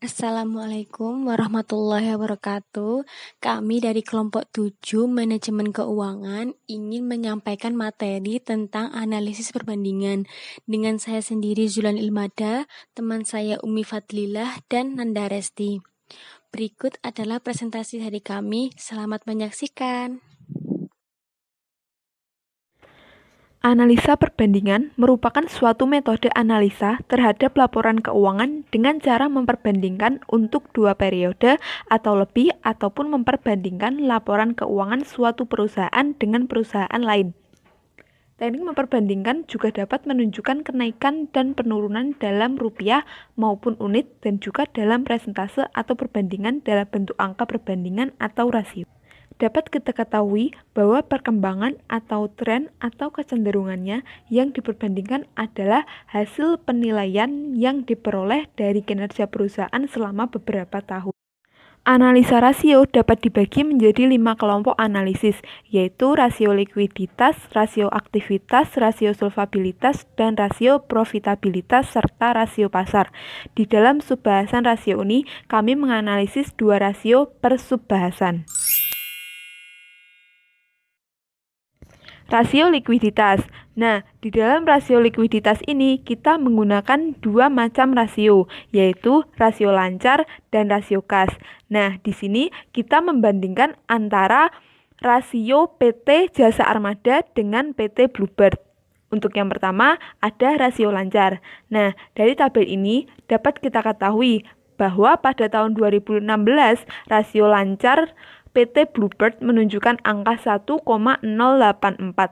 Assalamualaikum warahmatullahi wabarakatuh. Kami dari kelompok 7 Manajemen Keuangan ingin menyampaikan materi tentang analisis perbandingan dengan saya sendiri Zulan Ilmada, teman saya Umi Fadlilah, dan Nanda Resti. Berikut adalah presentasi dari kami. Selamat menyaksikan. Analisa perbandingan merupakan suatu metode analisa terhadap laporan keuangan dengan cara memperbandingkan untuk dua periode atau lebih ataupun memperbandingkan laporan keuangan suatu perusahaan dengan perusahaan lain. Teknik memperbandingkan juga dapat menunjukkan kenaikan dan penurunan dalam rupiah maupun unit dan juga dalam persentase atau perbandingan dalam bentuk angka perbandingan atau rasio. Dapat kita ketahui bahwa perkembangan atau tren atau kecenderungannya yang diperbandingkan adalah hasil penilaian yang diperoleh dari kinerja perusahaan selama beberapa tahun. Analisa rasio dapat dibagi menjadi 5 kelompok analisis, yaitu rasio likuiditas, rasio aktivitas, rasio solvabilitas, dan rasio profitabilitas, serta rasio pasar. Di dalam subbahasan rasio ini, kami menganalisis dua rasio per subbahasan. Rasio likuiditas. Nah, di dalam rasio likuiditas ini kita menggunakan dua macam rasio, yaitu rasio lancar dan rasio kas. Nah, di sini kita membandingkan antara rasio PT Jasa Armada dengan PT Bluebird. Untuk yang pertama, ada rasio lancar. Nah, dari tabel ini dapat kita ketahui bahwa pada tahun 2016 rasio lancar PT Bluebird menunjukkan angka 1,084,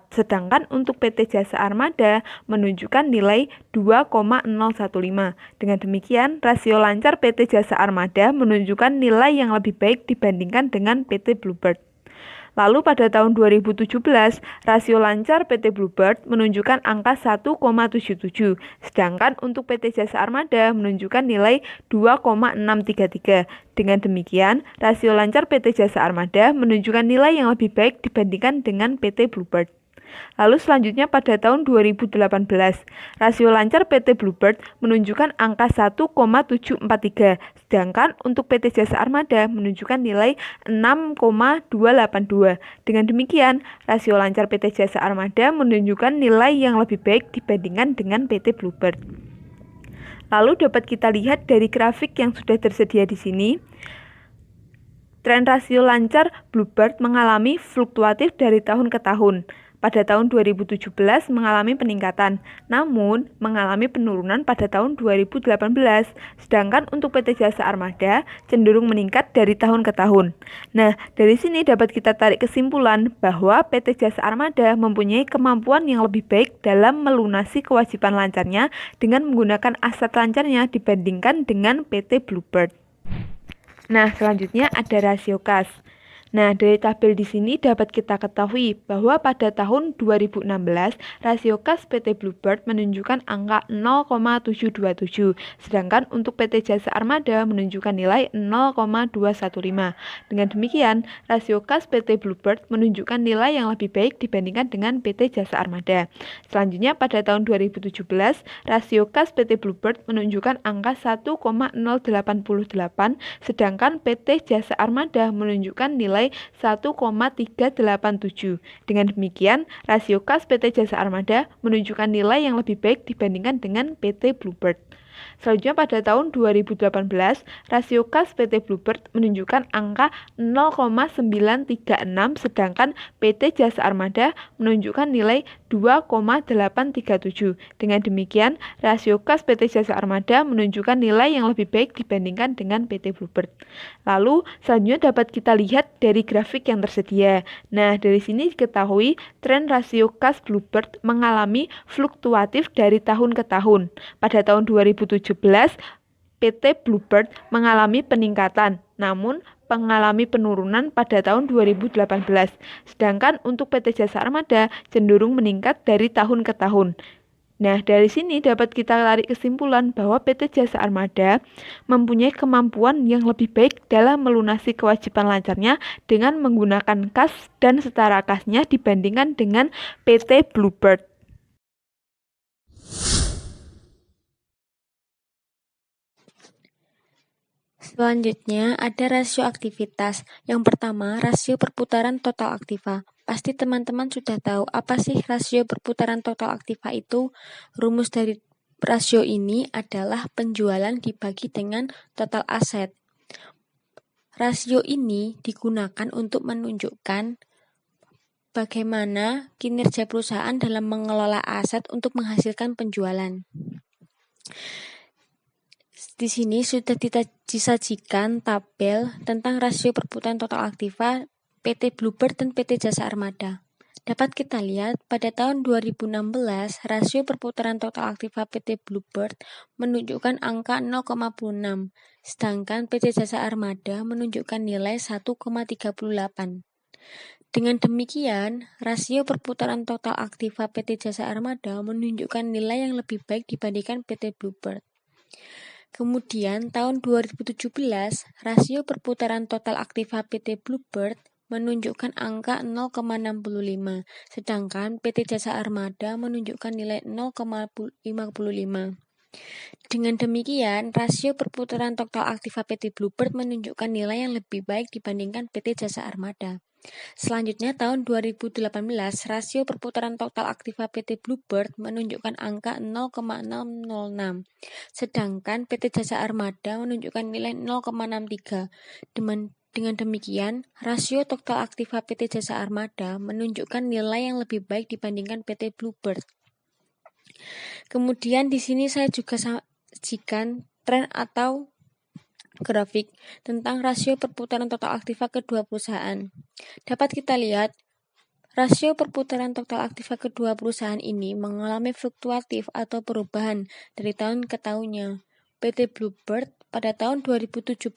sedangkan untuk PT Jasa Armada menunjukkan nilai 2,015. Dengan demikian, rasio lancar PT Jasa Armada menunjukkan nilai yang lebih baik dibandingkan dengan PT Bluebird. Lalu pada tahun 2017, rasio lancar PT Bluebird menunjukkan angka 1,77, sedangkan untuk PT Jasa Armada menunjukkan nilai 2,633. Dengan demikian, rasio lancar PT Jasa Armada menunjukkan nilai yang lebih baik dibandingkan dengan PT Bluebird. Lalu selanjutnya pada tahun 2018, rasio lancar PT Bluebird menunjukkan angka 1,743, sedangkan untuk PT Jasa Armada menunjukkan nilai 6,282. Dengan demikian, rasio lancar PT Jasa Armada menunjukkan nilai yang lebih baik dibandingkan dengan PT Bluebird. Lalu dapat kita lihat dari grafik yang sudah tersedia di sini. Tren rasio lancar Bluebird mengalami fluktuatif dari tahun ke tahun. Pada tahun 2017 mengalami peningkatan, namun mengalami penurunan pada tahun 2018. Sedangkan untuk PT Jasa Armada cenderung meningkat dari tahun ke tahun. Nah, dari sini dapat kita tarik kesimpulan bahwa PT Jasa Armada mempunyai kemampuan yang lebih baik dalam melunasi kewajiban lancarnya dengan menggunakan aset lancarnya dibandingkan dengan PT Bluebird. Nah, selanjutnya ada rasio kas. Nah, dari tabel di sini dapat kita ketahui bahwa pada tahun 2016, rasio kas PT Bluebird menunjukkan angka 0,727, sedangkan untuk PT Jasa Armada menunjukkan nilai 0,215. Dengan demikian, rasio kas PT Bluebird menunjukkan nilai yang lebih baik dibandingkan dengan PT Jasa Armada. Selanjutnya, pada tahun 2017, rasio kas PT Bluebird menunjukkan angka 1,088, sedangkan PT Jasa Armada menunjukkan nilai 1,387. Dengan demikian, rasio kas PT Jasa Armada menunjukkan nilai yang lebih baik dibandingkan dengan PT Bluebird. Selanjutnya pada tahun 2018, rasio kas PT Bluebird menunjukkan angka 0,936, sedangkan PT Jasa Armada menunjukkan nilai 2,837. Dengan demikian, rasio kas PT Jasa Armada menunjukkan nilai yang lebih baik dibandingkan dengan PT Bluebird. Lalu, selanjutnya dapat kita lihat dari grafik yang tersedia. Nah, dari sini diketahui tren rasio kas Bluebird mengalami fluktuatif dari tahun ke tahun. Pada tahun 2017, PT Bluebird mengalami peningkatan, namun mengalami penurunan pada tahun 2018. Sedangkan untuk PT Jasa Armada cenderung meningkat dari tahun ke tahun. Nah, dari sini dapat kita tarik kesimpulan bahwa PT Jasa Armada mempunyai kemampuan yang lebih baik dalam melunasi kewajiban lancarnya dengan menggunakan kas dan setara kasnya dibandingkan dengan PT Bluebird. Selanjutnya ada rasio aktivitas. Yang pertama, rasio perputaran total aktiva. Pasti teman-teman sudah tahu apa sih rasio perputaran total aktiva itu. Rumus dari rasio ini adalah penjualan dibagi dengan total aset. Rasio ini digunakan untuk menunjukkan bagaimana kinerja perusahaan dalam mengelola aset untuk menghasilkan penjualan. Di sini sudah disajikan tabel tentang rasio perputaran total aktiva PT Bluebird dan PT Jasa Armada. Dapat kita lihat pada tahun 2016 rasio perputaran total aktiva PT Bluebird menunjukkan angka 0,6, sedangkan PT Jasa Armada menunjukkan nilai 1,38. Dengan demikian, rasio perputaran total aktiva PT Jasa Armada menunjukkan nilai yang lebih baik dibandingkan PT Bluebird. Kemudian tahun 2017, rasio perputaran total aktiva PT Bluebird menunjukkan angka 0,65, sedangkan PT Jasa Armada menunjukkan nilai 0,55. Dengan demikian, rasio perputaran total aktiva PT Bluebird menunjukkan nilai yang lebih baik dibandingkan PT Jasa Armada. Selanjutnya tahun 2018, rasio perputaran total aktiva PT Bluebird menunjukkan angka 0,606, sedangkan PT Jasa Armada menunjukkan nilai 0,63. Dengan demikian, rasio total aktiva PT Jasa Armada menunjukkan nilai yang lebih baik dibandingkan PT Bluebird. Kemudian di sini saya juga sajikan tren atau grafik tentang rasio perputaran total aktiva kedua perusahaan. Dapat kita lihat, rasio perputaran total aktiva kedua perusahaan ini mengalami fluktuatif atau perubahan dari tahun ke tahunnya. PT Bluebird pada tahun 2017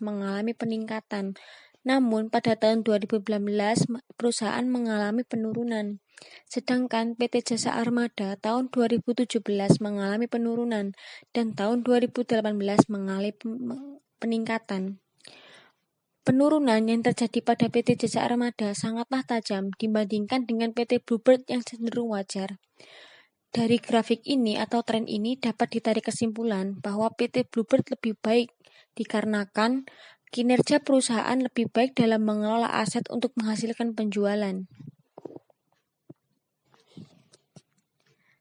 mengalami peningkatan, namun pada tahun 2019 perusahaan mengalami penurunan. Sedangkan PT Jasa Armada tahun 2017 mengalami penurunan dan tahun 2018 mengalami peningkatan. Penurunan yang terjadi pada PT Jasa Armada sangatlah tajam dibandingkan dengan PT Bluebird yang cenderung wajar. Dari grafik ini atau tren ini dapat ditarik kesimpulan bahwa PT Bluebird lebih baik dikarenakan kinerja perusahaan lebih baik dalam mengelola aset untuk menghasilkan penjualan.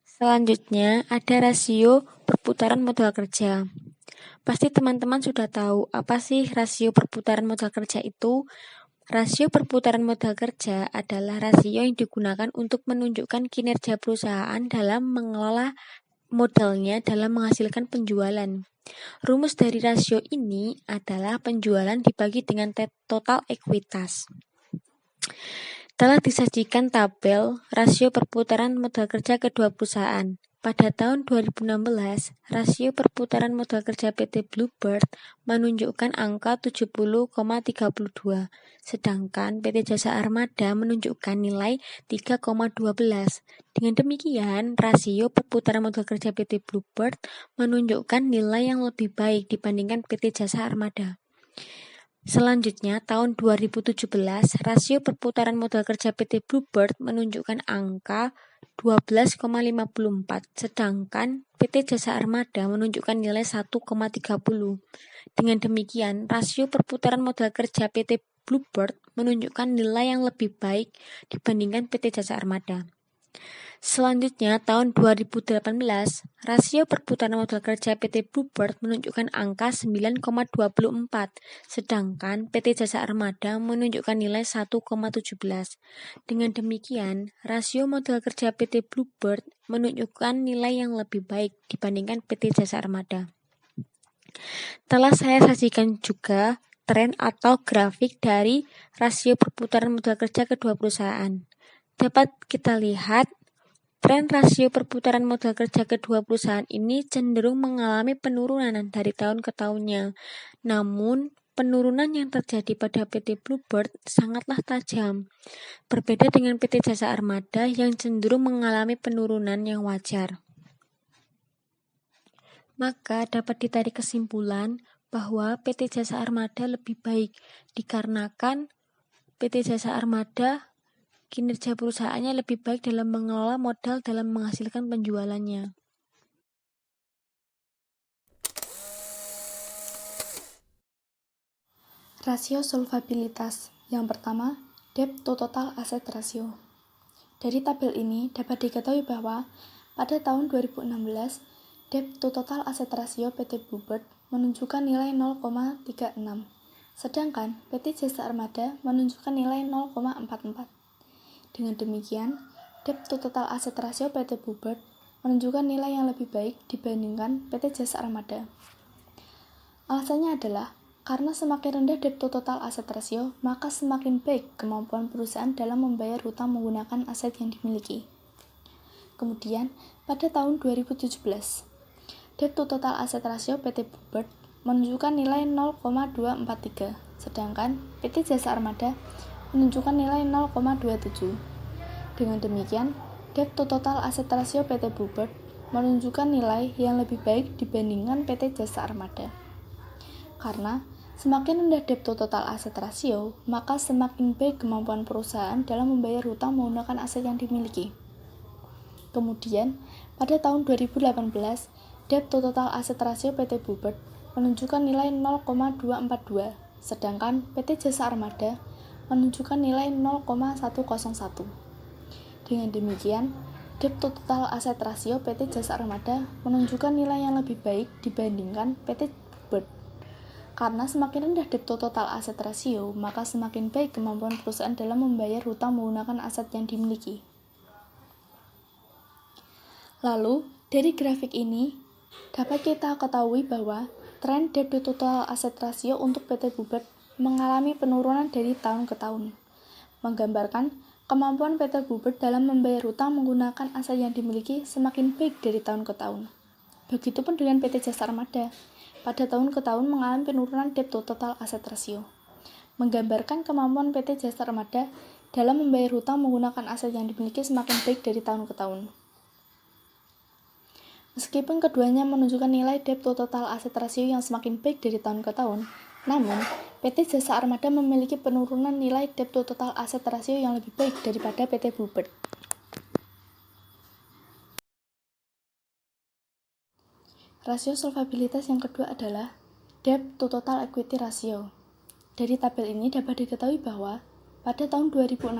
Selanjutnya ada rasio perputaran modal kerja. Pasti teman-teman sudah tahu apa sih rasio perputaran modal kerja itu. Rasio perputaran modal kerja adalah rasio yang digunakan untuk menunjukkan kinerja perusahaan dalam mengelola modalnya dalam menghasilkan penjualan. Rumus dari rasio ini adalah penjualan dibagi dengan total ekuitas. Telah disajikan tabel rasio perputaran modal kerja kedua perusahaan. Pada tahun 2016, rasio perputaran modal kerja PT Bluebird menunjukkan angka 70,32, sedangkan PT Jasa Armada menunjukkan nilai 3,12. Dengan demikian, rasio perputaran modal kerja PT Bluebird menunjukkan nilai yang lebih baik dibandingkan PT Jasa Armada. Selanjutnya, tahun 2017, rasio perputaran modal kerja PT Bluebird menunjukkan angka 12,54, sedangkan PT Jasa Armada menunjukkan nilai 1,30. Dengan demikian, rasio perputaran modal kerja PT Bluebird menunjukkan nilai yang lebih baik dibandingkan PT Jasa Armada. Selanjutnya, tahun 2018, rasio perputaran modal kerja PT Bluebird menunjukkan angka 9,24, sedangkan PT Jasa Armada menunjukkan nilai 1,17. Dengan demikian, rasio modal kerja PT Bluebird menunjukkan nilai yang lebih baik dibandingkan PT Jasa Armada. Telah saya sajikan juga tren atau grafik dari rasio perputaran modal kerja kedua perusahaan. Dapat kita lihat, tren rasio perputaran modal kerja kedua perusahaan ini cenderung mengalami penurunan dari tahun ke tahunnya. Namun, penurunan yang terjadi pada PT Bluebird sangatlah tajam. Berbeda dengan PT Jasa Armada yang cenderung mengalami penurunan yang wajar. Maka dapat ditarik kesimpulan bahwa PT Jasa Armada lebih baik dikarenakan PT Jasa Armada kinerja perusahaannya lebih baik dalam mengelola modal dalam menghasilkan penjualannya. Rasio solvabilitas. Yang pertama, debt to total asset ratio. Dari tabel ini dapat diketahui bahwa pada tahun 2016, debt to total asset ratio PT Bluebird menunjukkan nilai 0,36, sedangkan PT Jasa Armada menunjukkan nilai 0,44. Dengan demikian, debt to total asset ratio PT Bluebird menunjukkan nilai yang lebih baik dibandingkan PT Jasa Armada. Alasannya adalah karena semakin rendah debt to total asset ratio, maka semakin baik kemampuan perusahaan dalam membayar hutang menggunakan aset yang dimiliki. Kemudian, pada tahun 2017, debt to total asset ratio PT Bluebird menunjukkan nilai 0,243, sedangkan PT Jasa Armada menunjukkan nilai 0,27. Dengan demikian, debt to total asset ratio PT Bluebird menunjukkan nilai yang lebih baik dibandingkan PT Jasa Armada. Karena semakin rendah debt to total asset ratio, maka semakin baik kemampuan perusahaan dalam membayar hutang menggunakan aset yang dimiliki. Kemudian, pada tahun 2018, debt to total asset ratio PT Bluebird menunjukkan nilai 0,242, sedangkan PT Jasa Armada menunjukkan nilai 0,101. Dengan demikian, debt to total asset ratio PT Jasa Armada menunjukkan nilai yang lebih baik dibandingkan PT Bluebird. Karena semakin rendah debt to total asset ratio, maka semakin baik kemampuan perusahaan dalam membayar hutang menggunakan aset yang dimiliki. Lalu, dari grafik ini, dapat kita ketahui bahwa tren debt to total asset ratio untuk PT Bluebird mengalami penurunan dari tahun ke tahun, menggambarkan kemampuan PT Bluebird dalam membayar hutang menggunakan aset yang dimiliki semakin baik dari tahun ke tahun. Begitupun dengan PT Jasa Armada, pada tahun ke tahun mengalami penurunan debt to total asset ratio, menggambarkan kemampuan PT Jasa Armada dalam membayar hutang menggunakan aset yang dimiliki semakin baik dari tahun ke tahun. Meskipun keduanya menunjukkan nilai debt to total asset ratio yang semakin baik dari tahun ke tahun, namun PT Jasa Armada memiliki penurunan nilai debt to total asset ratio yang lebih baik daripada PT Bluebird. Rasio solvabilitas yang kedua adalah debt to total equity ratio. Dari tabel ini dapat diketahui bahwa pada tahun 2016,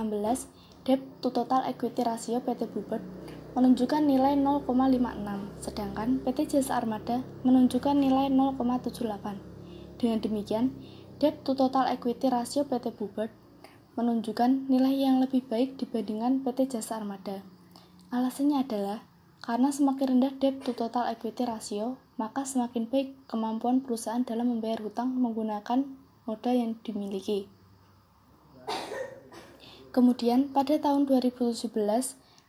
debt to total equity ratio PT Bluebird menunjukkan nilai 0,56, sedangkan PT Jasa Armada menunjukkan nilai 0,78. Dengan demikian, debt to total equity ratio PT Bluebird menunjukkan nilai yang lebih baik dibandingkan PT Jasa Armada. Alasannya adalah karena semakin rendah debt to total equity ratio, maka semakin baik kemampuan perusahaan dalam membayar hutang menggunakan modal yang dimiliki. Kemudian, pada tahun 2017,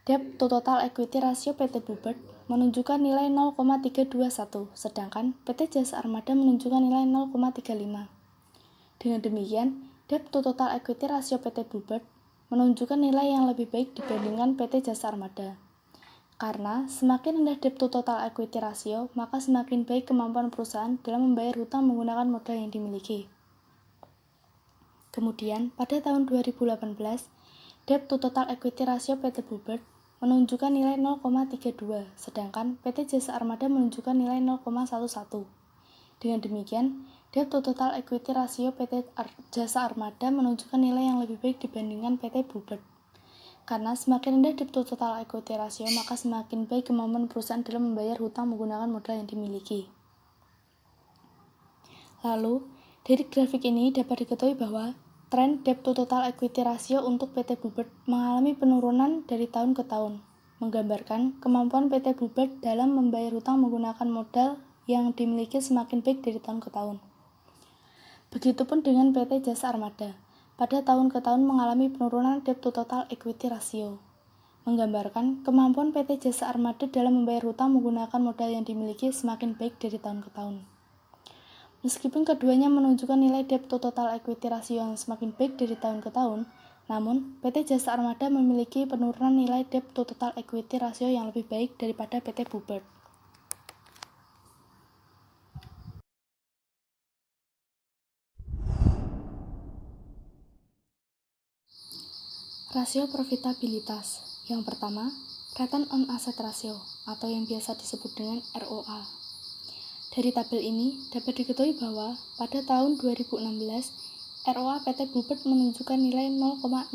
debt to total equity ratio PT Bluebird menunjukkan nilai 0,321, sedangkan PT Jasa Armada menunjukkan nilai 0,35. Dengan demikian, debt to total equity ratio PT Bluebird menunjukkan nilai yang lebih baik dibandingkan PT Jasa Armada. Karena semakin rendah debt to total equity ratio, maka semakin baik kemampuan perusahaan dalam membayar hutang menggunakan modal yang dimiliki. Kemudian, pada tahun 2018, debt to total equity ratio PT Bluebird menunjukkan nilai 0,32, sedangkan PT Jasa Armada menunjukkan nilai 0,11. Dengan demikian, debt to total equity ratio PT Jasa Armada menunjukkan nilai yang lebih baik dibandingkan PT Bluebird. Karena semakin rendah debt to total equity ratio, maka semakin baik kemampuan perusahaan dalam membayar hutang menggunakan modal yang dimiliki. Lalu, dari grafik ini dapat diketahui bahwa tren debt to total equity ratio untuk PT Bluebird mengalami penurunan dari tahun ke tahun, menggambarkan kemampuan PT Bluebird dalam membayar hutang menggunakan modal yang dimiliki semakin baik dari tahun ke tahun. Begitupun dengan PT Jasa Armada, pada tahun ke tahun mengalami penurunan debt to total equity ratio, menggambarkan kemampuan PT Jasa Armada dalam membayar hutang menggunakan modal yang dimiliki semakin baik dari tahun ke tahun. Meskipun keduanya menunjukkan nilai debt to total equity ratio yang semakin baik dari tahun ke tahun, namun PT Jasa Armada memiliki penurunan nilai debt to total equity ratio yang lebih baik daripada PT Bluebird. Rasio profitabilitas. Yang pertama, return on asset ratio atau yang biasa disebut dengan ROA. Dari tabel ini dapat diketahui bahwa pada tahun 2016, ROA PT Bluebird menunjukkan nilai 0,069,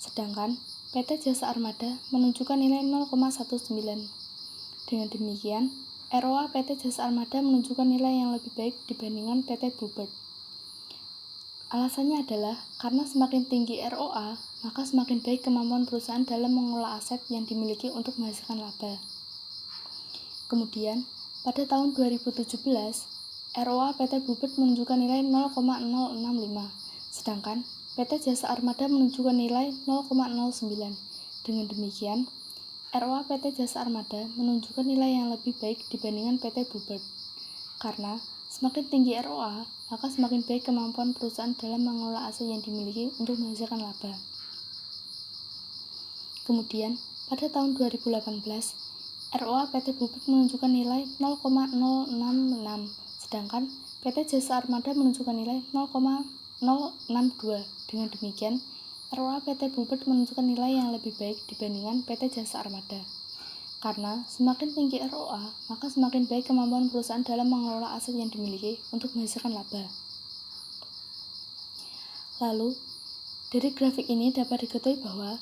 sedangkan PT Jasa Armada menunjukkan nilai 0,19. Dengan demikian, ROA PT Jasa Armada menunjukkan nilai yang lebih baik dibandingkan PT Bluebird. Alasannya adalah karena semakin tinggi ROA, maka semakin baik kemampuan perusahaan dalam mengelola aset yang dimiliki untuk menghasilkan laba. Kemudian, pada tahun 2017, ROA PT Bluebird menunjukkan nilai 0,065, sedangkan PT Jasa Armada menunjukkan nilai 0,09. Dengan demikian, ROA PT Jasa Armada menunjukkan nilai yang lebih baik dibandingkan PT Bluebird. Karena semakin tinggi ROA, maka semakin baik kemampuan perusahaan dalam mengelola aset yang dimiliki untuk menghasilkan laba. Kemudian, pada tahun 2018, ROA PT Bluebird menunjukkan nilai 0,066, sedangkan PT Jasa Armada menunjukkan nilai 0,062. Dengan demikian, ROA PT Bluebird menunjukkan nilai yang lebih baik dibandingkan PT Jasa Armada. Karena semakin tinggi ROA, maka semakin baik kemampuan perusahaan dalam mengelola aset yang dimiliki untuk menghasilkan laba. Lalu, dari grafik ini dapat diketahui bahwa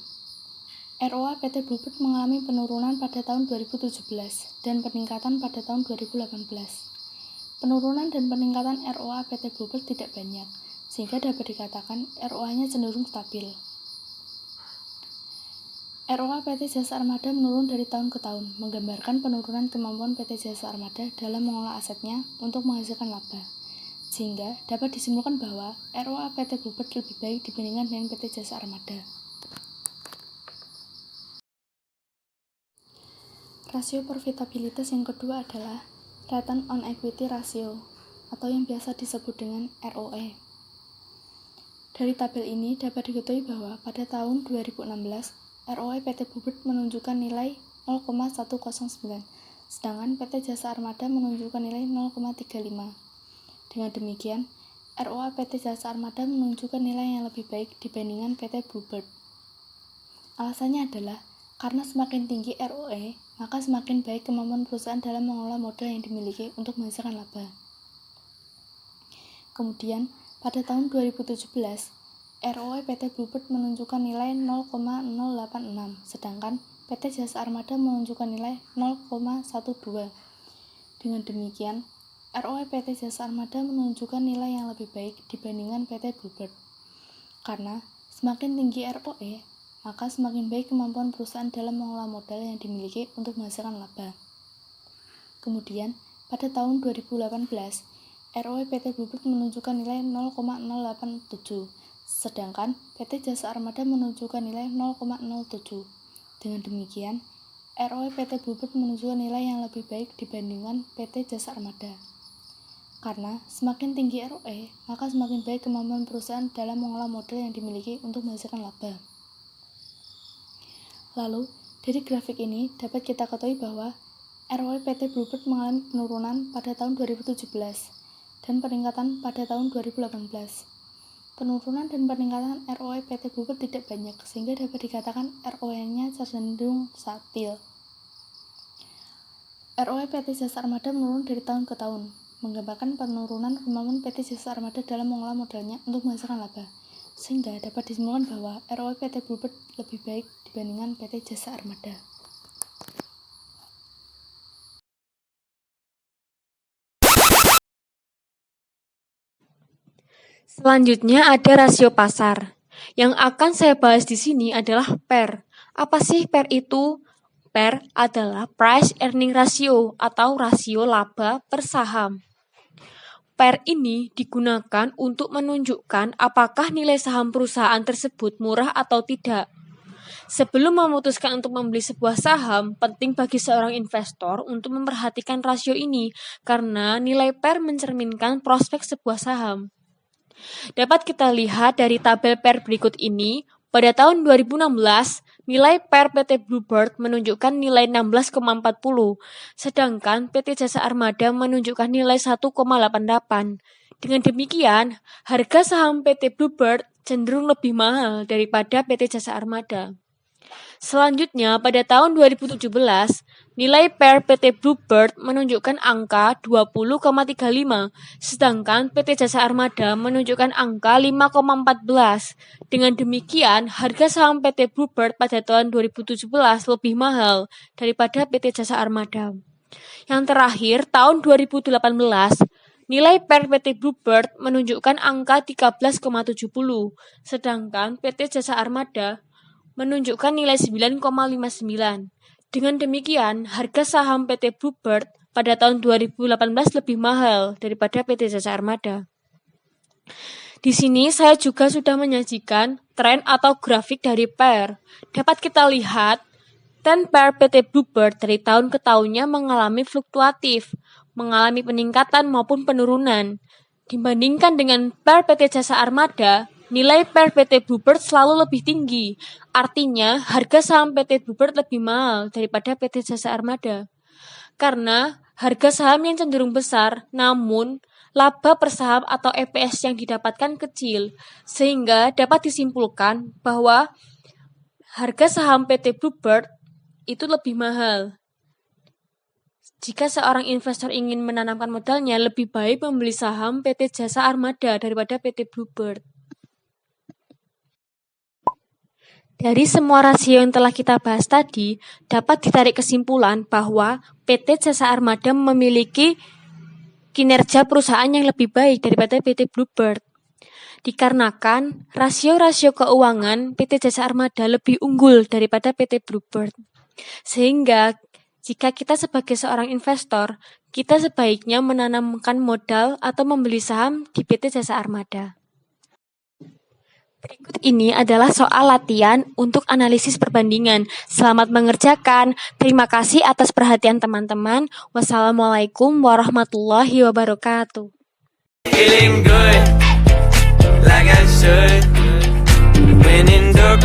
ROA PT Bluebird mengalami penurunan pada tahun 2017 dan peningkatan pada tahun 2018. Penurunan dan peningkatan ROA PT Bluebird tidak banyak, sehingga dapat dikatakan ROA-nya cenderung stabil. ROA PT Jasa Armada menurun dari tahun ke tahun, menggambarkan penurunan kemampuan PT Jasa Armada dalam mengelola asetnya untuk menghasilkan laba. Sehingga dapat disimpulkan bahwa ROA PT Bluebird lebih baik dibandingkan dengan PT Jasa Armada. Rasio profitabilitas yang kedua adalah Return on Equity Ratio, atau yang biasa disebut dengan ROE. Dari tabel ini dapat diketahui bahwa pada tahun 2016, ROE PT Bluebird menunjukkan nilai 0,109, sedangkan PT Jasa Armada menunjukkan nilai 0,35. Dengan demikian, ROA PT Jasa Armada menunjukkan nilai yang lebih baik dibandingkan PT Bluebird. Alasannya adalah karena semakin tinggi ROE, maka semakin baik kemampuan perusahaan dalam mengelola modal yang dimiliki untuk menghasilkan laba. Kemudian, pada tahun 2017, ROE PT Bluebird menunjukkan nilai 0,086, sedangkan PT Jasa Armada menunjukkan nilai 0,12. Dengan demikian, ROE PT Jasa Armada menunjukkan nilai yang lebih baik dibandingkan PT Bluebird. Karena semakin tinggi ROE, maka semakin baik kemampuan perusahaan dalam mengelola modal yang dimiliki untuk menghasilkan laba. Kemudian, pada tahun 2018, ROE PT Bluebird menunjukkan nilai 0,087, sedangkan PT Jasa Armada menunjukkan nilai 0,07. Dengan demikian, ROE PT Bluebird menunjukkan nilai yang lebih baik dibandingkan PT Jasa Armada. Karena semakin tinggi ROE, maka semakin baik kemampuan perusahaan dalam mengolah modal yang dimiliki untuk menghasilkan laba. Lalu, dari grafik ini dapat kita ketahui bahwa ROE PT Bluebird mengalami penurunan pada tahun 2017 dan peningkatan pada tahun 2018. Penurunan dan peningkatan ROE PT Bluebird tidak banyak, sehingga dapat dikatakan ROE-nya cenderung stabil. ROE PT Jasa Armada menurun dari tahun ke tahun, menggambarkan penurunan kemampuan PT Jasa Armada dalam mengolah modalnya untuk menghasilkan laba, sehingga dapat disimpulkan bahwa ROE PT Bluebird lebih baik dibandingkan PT Jasa Armada. Selanjutnya ada rasio pasar. Yang akan saya bahas di sini adalah PER. Apa sih PER itu? PER adalah Price Earning Ratio atau rasio laba per saham. PER ini digunakan untuk menunjukkan apakah nilai saham perusahaan tersebut murah atau tidak. Sebelum memutuskan untuk membeli sebuah saham, penting bagi seorang investor untuk memperhatikan rasio ini karena nilai PER mencerminkan prospek sebuah saham. Dapat kita lihat dari tabel PER berikut ini, pada tahun 2016, nilai PER PT Bluebird menunjukkan nilai 16,40, sedangkan PT Jasa Armada menunjukkan nilai 1,88. Dengan demikian, harga saham PT Bluebird cenderung lebih mahal daripada PT Jasa Armada. Selanjutnya, pada tahun 2017, nilai PER PT Bluebird menunjukkan angka 20,35, sedangkan PT Jasa Armada menunjukkan angka 5,14. Dengan demikian, harga saham PT Bluebird pada tahun 2017 lebih mahal daripada PT Jasa Armada. Yang terakhir, tahun 2018, nilai PER PT Bluebird menunjukkan angka 13,70, sedangkan PT Jasa Armada menunjukkan nilai 9,59. Dengan demikian, harga saham PT Bluebird pada tahun 2018 lebih mahal daripada PT Jasa Armada. Di sini saya juga sudah menyajikan tren atau grafik dari PER. Dapat kita lihat, tren PER PT Bluebird dari tahun ke tahunnya mengalami fluktuatif, mengalami peningkatan maupun penurunan. Dibandingkan dengan PER PT Jasa Armada, nilai PER PT Bluebird selalu lebih tinggi. Artinya, harga saham PT Bluebird lebih mahal daripada PT Jasa Armada. Karena harga saham yang cenderung besar, namun laba per saham atau EPS yang didapatkan kecil, sehingga dapat disimpulkan bahwa harga saham PT Bluebird itu lebih mahal. Jika seorang investor ingin menanamkan modalnya, lebih baik membeli saham PT Jasa Armada daripada PT Bluebird. Dari semua rasio yang telah kita bahas tadi, dapat ditarik kesimpulan bahwa PT Jasa Armada memiliki kinerja perusahaan yang lebih baik daripada PT Bluebird. Dikarenakan rasio-rasio keuangan PT Jasa Armada lebih unggul daripada PT Bluebird. Sehingga jika kita sebagai seorang investor, kita sebaiknya menanamkan modal atau membeli saham di PT Jasa Armada. Berikut ini adalah soal latihan untuk analisis perbandingan. Selamat mengerjakan. Terima kasih atas perhatian teman-teman. Wassalamualaikum warahmatullahi wabarakatuh. Feeling good, like I should. When in dark